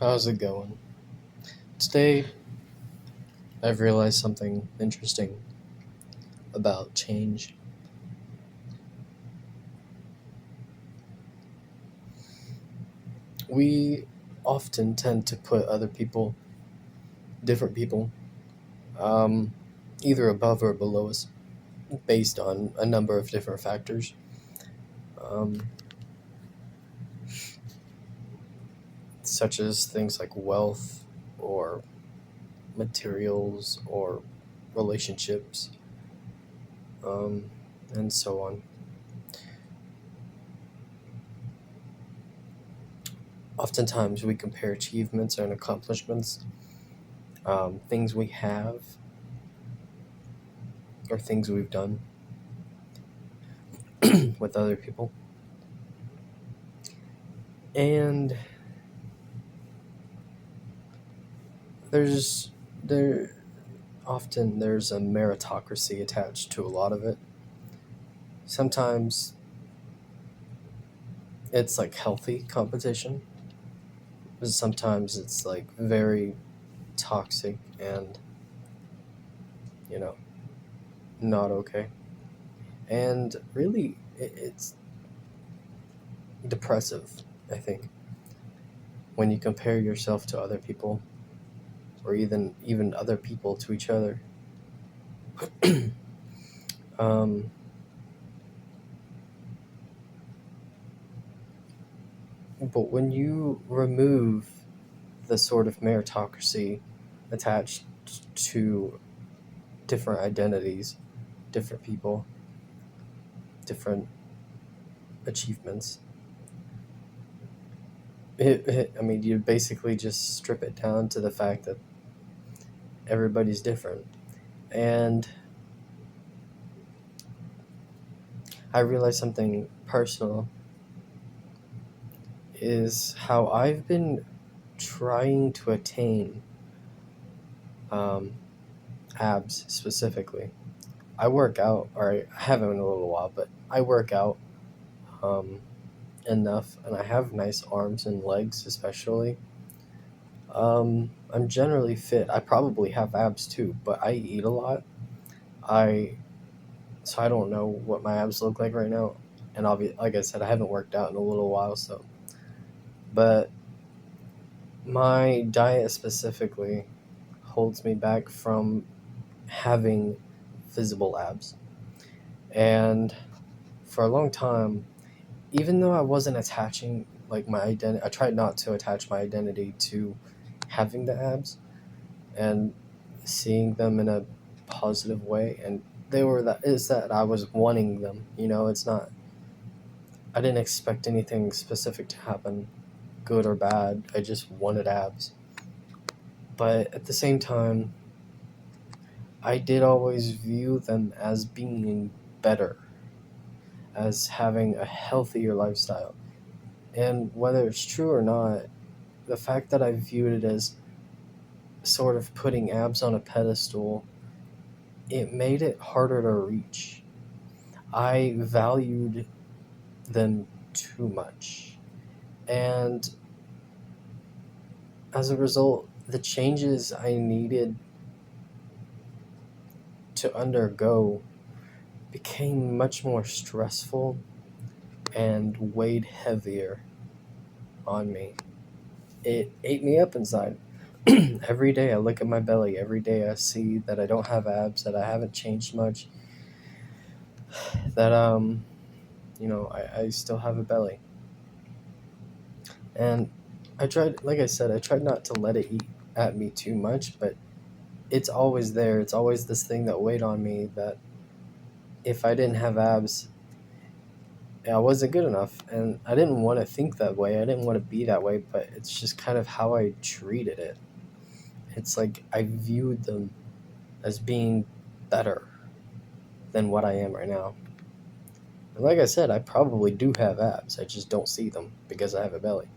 How's it going? Today, I've realized something interesting about change. We often tend to put other people, different people, um, either above or below us, based on a number of different factors, um, such as things like wealth or materials or relationships, um, and so on. Oftentimes, we compare achievements and accomplishments, things we have or things we've done with other people. And there's there there's a meritocracy attached to a lot of it. Sometimes it's like healthy competition, but sometimes it's like very toxic and, you know, not okay. And really, it's depressive, I think, when you compare yourself to other people or even other people to each other. um, but when you remove the sort of meritocracy attached to different identities, different people, different achievements. I mean, you basically just strip it down to the fact that everybody's different. And I realized something personal is how I've been trying to attain um, abs specifically. I work out, or I haven't in a little while, but I work out um, enough, and I have nice arms and legs, especially. I'm generally fit. I probably have abs too, but I eat a lot. I so I don't know what my abs look like right now, and like I said, I haven't worked out in a little while. So, but my diet specifically holds me back from having visible abs, and for a long time, even though I wasn't attaching like my identity, I tried not to attach my identity to having the abs and seeing them in a positive way. And they were that is that I was wanting them. It's not. I didn't expect anything specific to happen, good or bad. I just wanted abs. But at the same time, I did always view them as being better, as having a healthier lifestyle. And whether it's true or not, the fact that I viewed it as sort of putting abs on a pedestal, it made it harder to reach. I valued them too much. And as a result, the changes I needed to undergo became much more stressful and weighed heavier on me. It ate me up inside. Every day I look at my belly. Every day I see that I don't have abs, that I haven't changed much, that I still have a belly. And like I said, I tried not to let it eat at me too much, but it's always there. It's always this thing that weighed on me that if I didn't have abs, I wasn't good enough. And I didn't want to think that way. I didn't want to be that way, but it's just kind of how I treated it. It's like I viewed them as being better than what I am right now. And like I said, I probably do have abs. I just don't see them because I have a belly.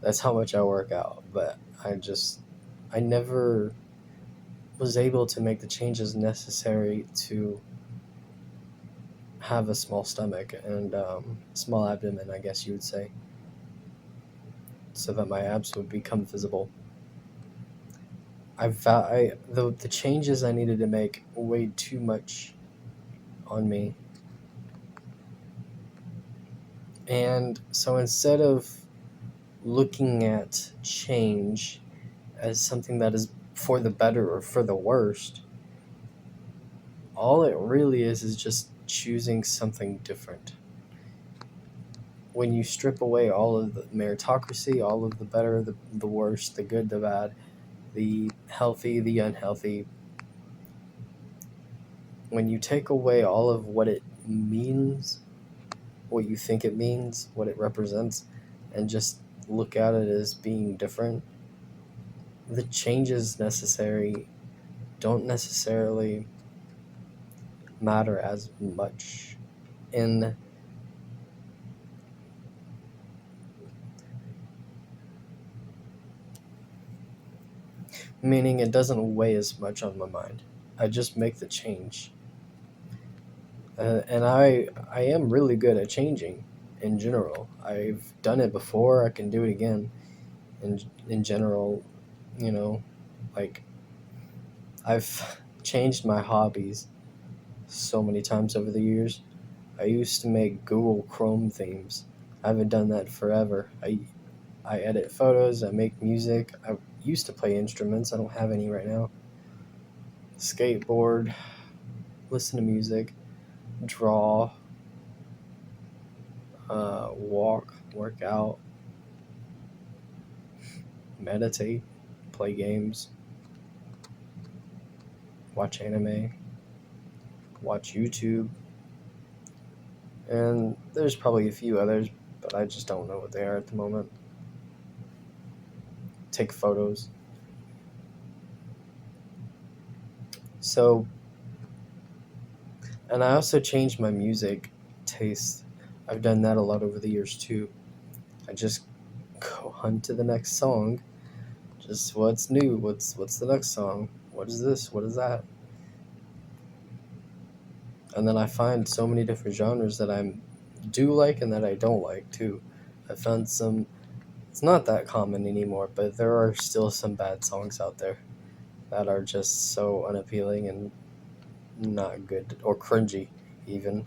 That's how much I work out. But I never was able to make the changes necessary to have a small stomach and small abdomen, I guess you would say. so that my abs would become visible. The changes I needed to make weighed too much on me, and so instead of looking at change as something that is for the better or for the worst, all it really is just choosing something different. When you strip away all of the meritocracy, all of the better, the worst, the good, the bad, the healthy, the unhealthy, when you take away all of what it means, what you think it means, what it represents, and just look at it as being different, the changes necessary don't necessarily matter as much. In meaning it doesn't weigh as much on my mind. I just make the change. And I am really good at changing in general. I've done it before, I can do it again. In general, you know, like I've changed my hobbies so many times over the years. I used to make Google Chrome themes. I haven't done that forever. I edit photos, I make music. I used to play instruments, I don't have any right now. Skateboard, listen to music, draw, walk, work out, meditate, play games, watch anime, watch YouTube, and there's probably a few others, but I just don't know what they are at the moment. Take photos. So, and I also changed my music taste. I've done that a lot over the years too. I just go on to the next song. Just what's new? What's the next song? What is this? What is that? And then I find so many different genres that I do like and that I don't like too. I found some. It's not that common anymore, but there are still some bad songs out there that are just so unappealing and not good or cringy even.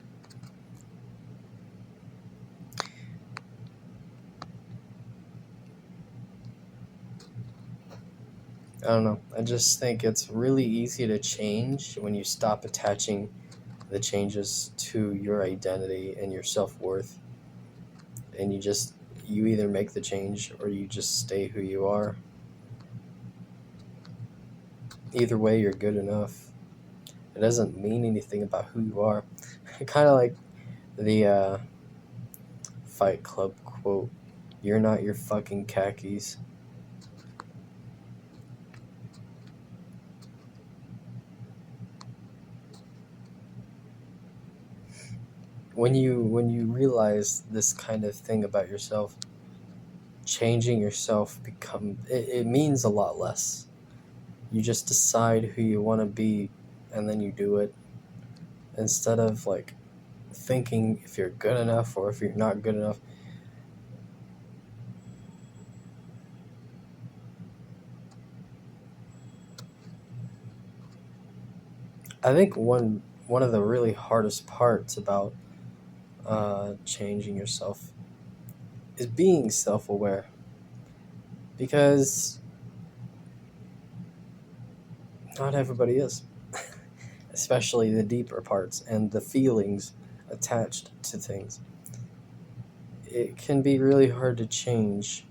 I don't know. I just think it's really easy to change when you stop attaching the changes to your identity and your self-worth, and you either make the change or you just stay who you are. Either way, you're good enough. It doesn't mean anything about who you are. Kind of like the Fight Club quote, "You're not your fucking khakis." When you realize this kind of thing about yourself, changing yourself it means a lot less. You just decide who you want to be, and then you do it instead of like thinking if you're good enough or if you're not good enough. I think one of the really hardest parts about changing yourself is being self-aware, because not everybody is, especially the deeper parts and the feelings attached to things. It can be really hard to change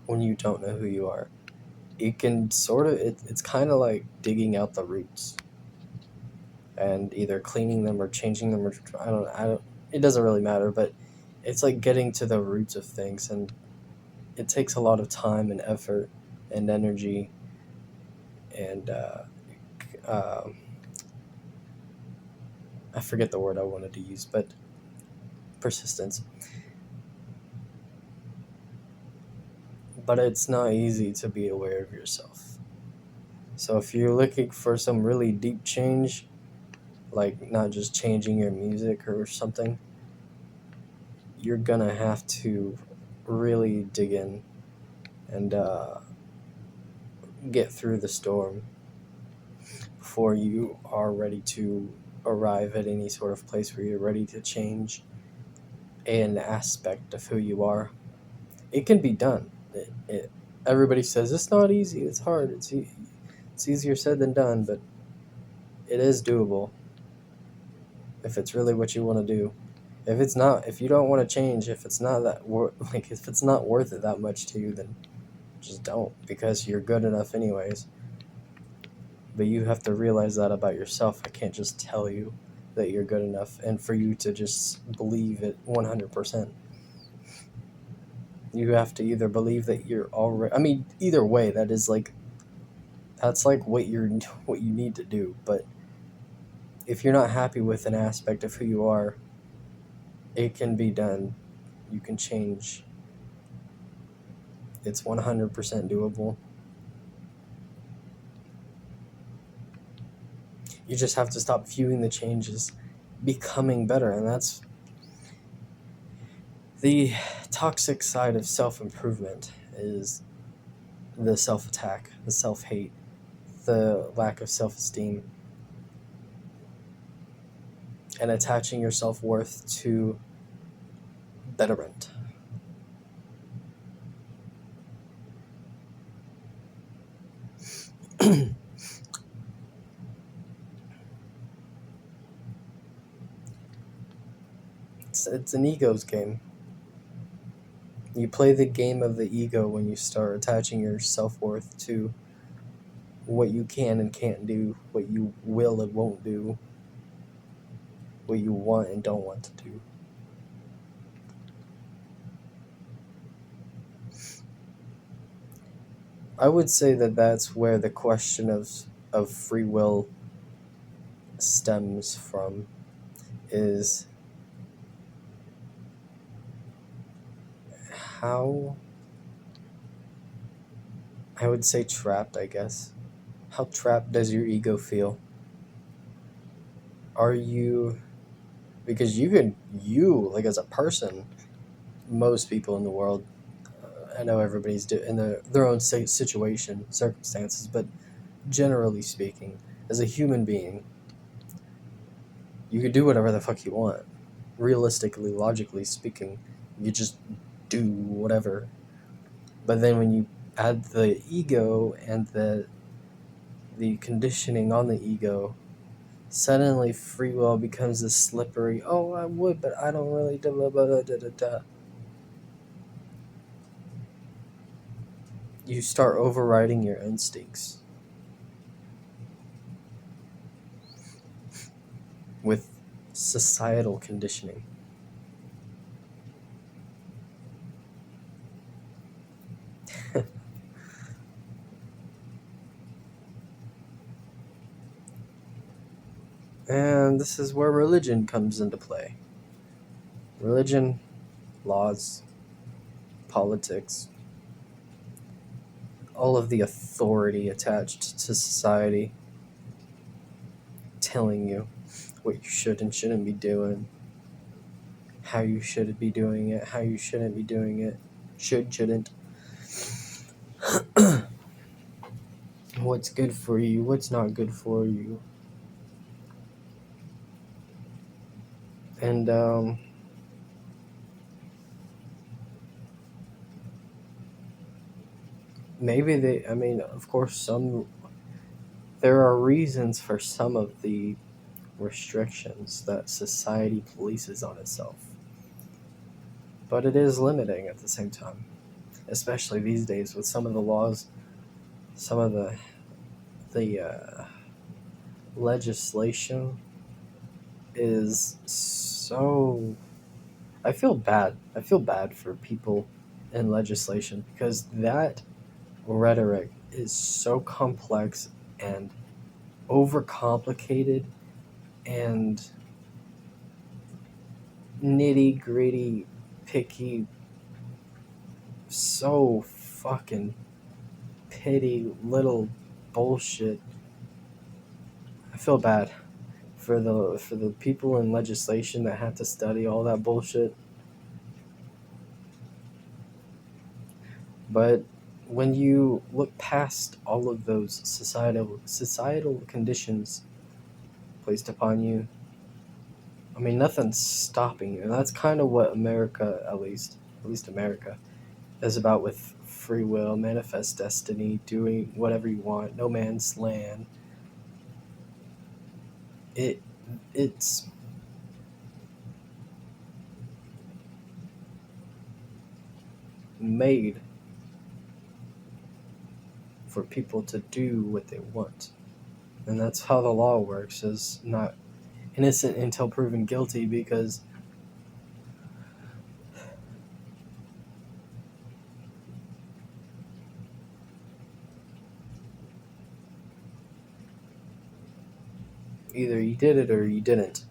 when you don't know who you are. It can it's kind of like digging out the roots and either cleaning them or changing them, or I don't, it doesn't really matter, but it's like getting to the roots of things, and it takes a lot of time and effort and energy and um, I forget the word I wanted to use, but persistence. But it's not easy to be aware of yourself. So if you're looking for some really deep change, like not just changing your music or something, you're gonna have to really dig in and get through the storm before you are ready to arrive at any sort of place where you're ready to change an aspect of who you are. It can be done. Everybody says it's not easy, it's hard, it's easier said than done, but it is doable if it's really what you want to do. If it's not, if you don't want to change, if it's not like if it's not worth it that much to you, then just don't, because you're good enough anyways. But you have to realize that about yourself. I can't just tell you that you're good enough and for you to just believe it 100%. You have to either believe that you're already, I mean, either way, that's like what you need to do. But if you're not happy with an aspect of who you are, it can be done. You can change. It's 100% doable. You just have to stop viewing the changes becoming better, and that's the toxic side of self-improvement, is the self-attack, the self-hate, the lack of self-esteem, and attaching your self-worth to betterment. It's an ego's game. You play the game of the ego when you start attaching your self-worth to what you can and can't do, what you will and won't do, what you want and don't want to do. I would say that that's where the question of free will stems from, is how, I would say trapped, I guess. How trapped does your ego feel? Are you, because like as a person, most people in the world, I know everybody's in their own situation, circumstances, but generally speaking, as a human being, you can do whatever the fuck you want. Realistically, logically speaking, you just do whatever. But then when you add the ego and the conditioning on the ego, suddenly free will becomes this slippery, oh, I would, but I don't really, da da da da da da. You start overriding your instincts with societal conditioning. And this is where religion comes into play. Religion, laws, politics, all of the authority attached to society telling you what you should and shouldn't be doing, how you should be doing it, how you shouldn't be doing it, shouldn't. What's good for you, what's not good for you. And of course, there are reasons for some of the restrictions that society places on itself. But it is limiting at the same time, especially these days with some of the laws, some of the legislation is so. I feel bad. I feel bad for people in legislation, because that rhetoric is so complex and overcomplicated and nitty gritty, picky, so fucking petty little bullshit. I feel bad for the people in legislation that have to study all that bullshit. But when you look past all of those societal conditions placed upon you, I mean, nothing's stopping you, and that's kind of what America, at least America, is about, with free will, manifest destiny, doing whatever you want, no man's land. It's made for people to do what they want, and that's how the law works. Is not innocent until proven guilty, because either you did it or you didn't.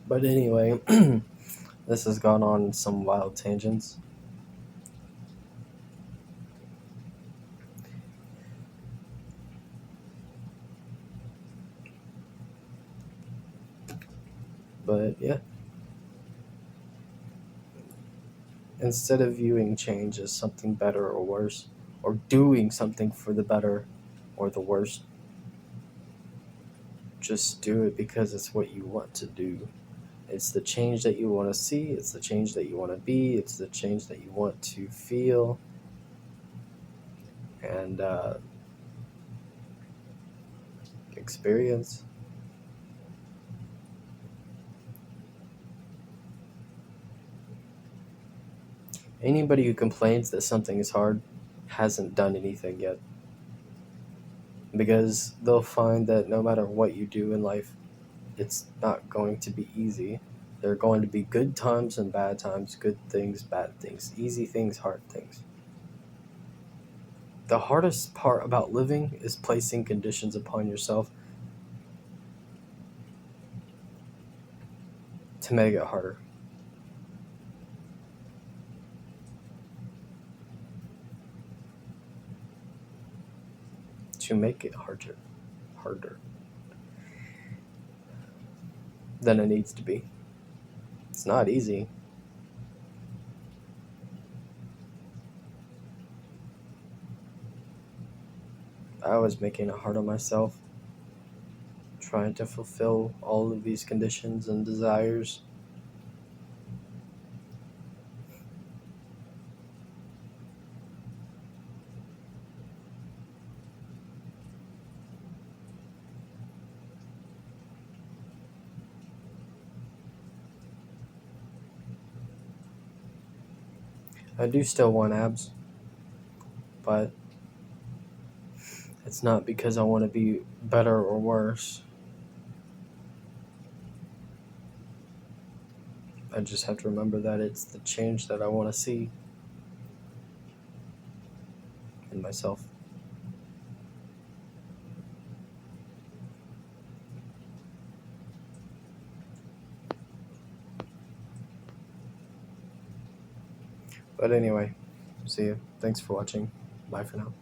But anyway, this has gone on some wild tangents. But yeah, instead of viewing change as something better or worse, or doing something for the better or the worse, just do it because it's what you want to do. It's the change that you want to see, it's the change that you want to be, it's the change that you want to feel, and experience. Anybody who complains that something is hard hasn't done anything yet, because they'll find that no matter what you do in life, it's not going to be easy. There are going to be good times and bad times, good things, bad things, easy things, hard things. The hardest part about living is placing conditions upon yourself to make it harder. To make it harder than it needs to be. It's not easy. I was making it hard on myself, trying to fulfill all of these conditions and desires. I do still want abs, but it's not because I want to be better or worse. I just have to remember that it's the change that I want to see in myself. But anyway, see you. Thanks for watching. Bye for now.